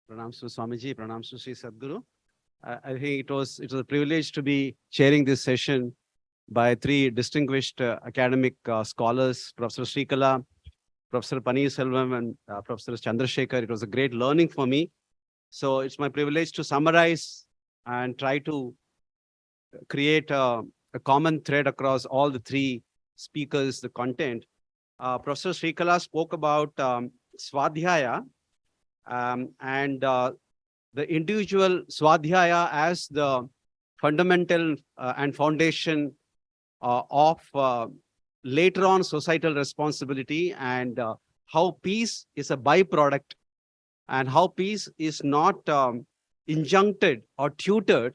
Pranams to Swamiji, pranams to Sri Sadguru. I think it was a privilege to be chairing this session by three distinguished academic scholars, Professor Srikala, Professor Paneerselvam, and Professor Chandrasekhar. It was a great learning for me. So it's my privilege to summarize and try to create a common thread across all the three speakers, the content. Professor Srikala spoke about Swadhyaya and the individual Swadhyaya as the fundamental and foundation of later on societal responsibility, and how peace is a byproduct, and how peace is not injuncted or tutored.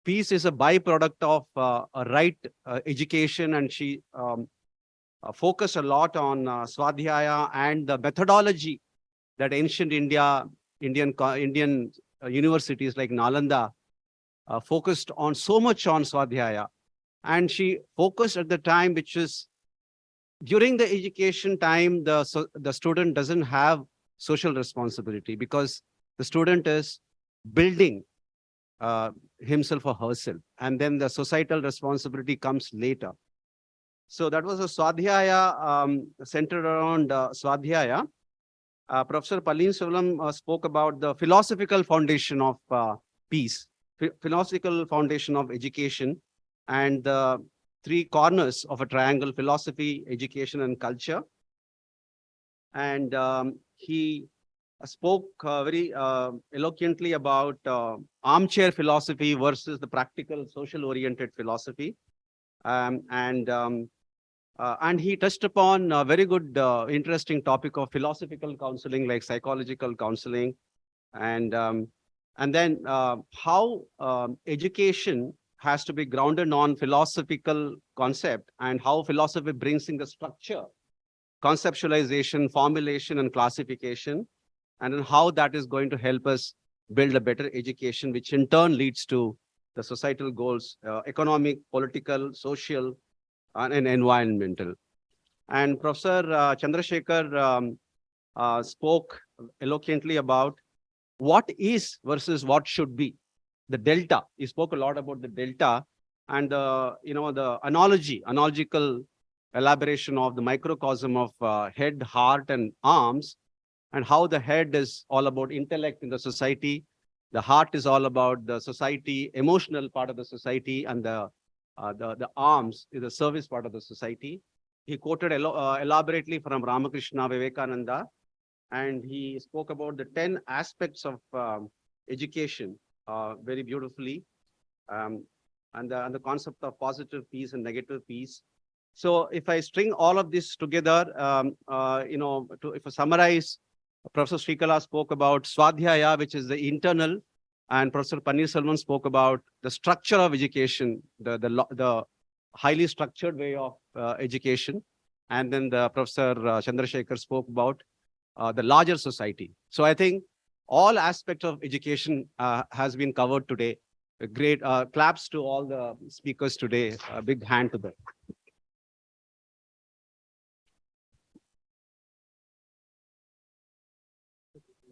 Peace is a byproduct of a right education, and she focused a lot on Swadhyaya and the methodology that ancient Indian universities like Nalanda focused on so much on Swadhyaya. And she focused at the time, which is during the education time, the student doesn't have social responsibility because the student is building himself or herself. And then the societal responsibility comes later. So that was a Swadhyaya centered around Swadhyaya. Professor Paneerselvam spoke about the philosophical foundation of peace, philosophical foundation of education, and the three corners of a triangle: philosophy, education, and culture. And he spoke very eloquently about armchair philosophy versus the practical, social-oriented philosophy. And he touched upon a very good, interesting topic of philosophical counseling, like psychological counseling, and then how education has to be grounded on philosophical concept, and how philosophy brings in the structure, conceptualization, formulation, and classification, and then how that is going to help us build a better education, which in turn leads to the societal goals, economic, political, social, and environmental. And Professor Chandrasekhar spoke eloquently about what is versus what should be, the delta. He spoke a lot about the delta and the analogical elaboration of the microcosm of head, heart, and arms, and how the head is all about intellect in the society, the heart is all about the society, emotional part of the society, and the arms is the service part of the society. He quoted elaborately from Ramakrishna Vivekananda, and he spoke about the 10 aspects of education very beautifully, and the concept of positive peace and negative peace. So if I string all of this together, if I summarize, Professor Srikala spoke about Swadhyaya, which is the internal, and Professor Paneerselvam spoke about the structure of education, the highly structured way of education. And then Professor Chandrasekhar spoke about the larger society. So I think all aspects of education has been covered today. A great claps to all the speakers today. A big hand to them.